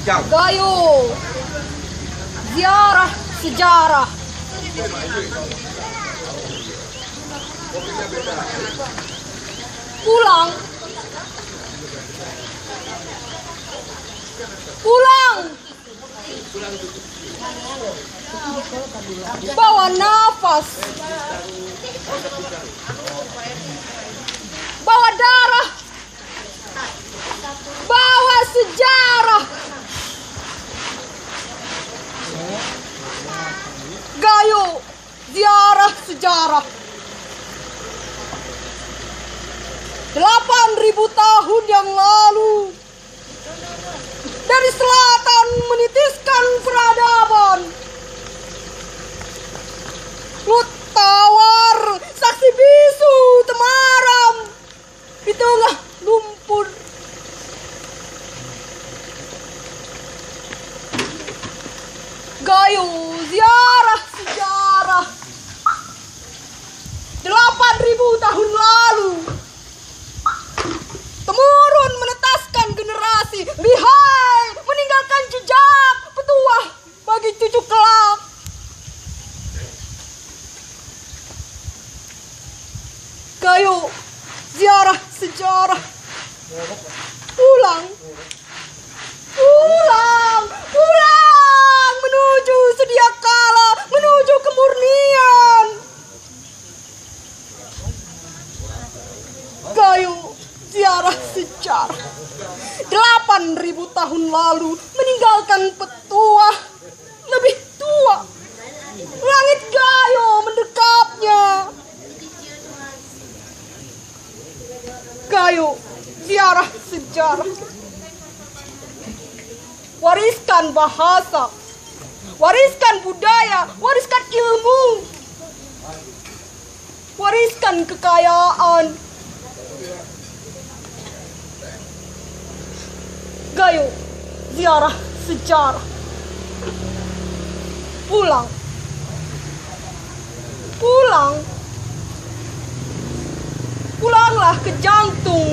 Gayo, ziarah sejarah. Pulang. Pulang. Bawa nafas. Bawa darah. Bawa sejarah. Gayo, ziarah sejarah. 8.000 tahun yang lalu, dari selatan menitiskan peradaban. Lut tawar, saksi bisu temaram di tengah lumpur. Gayo, ziarah sejarah. 8.000 tahun lalu, temurun menetaskan generasi lihai, meninggalkan jejak petuah bagi cucu kelak. Gayo, ziarah sejarah. Pulang. Pulang. Pulang menuju sedia kala, menuju kemurnian. Gayo, ziarah sejarah. 8.000 tahun lalu, meninggalkan petuah lebih tua. Langit gayo mendekapnya. Gayo, ziarah sejarah. Wariskan bahasa, wariskan budaya, wariskan ilmu, wariskan kekayaan. Gayo, ziarah sejarah. Pulang. Pulang. Pulanglah ke jantung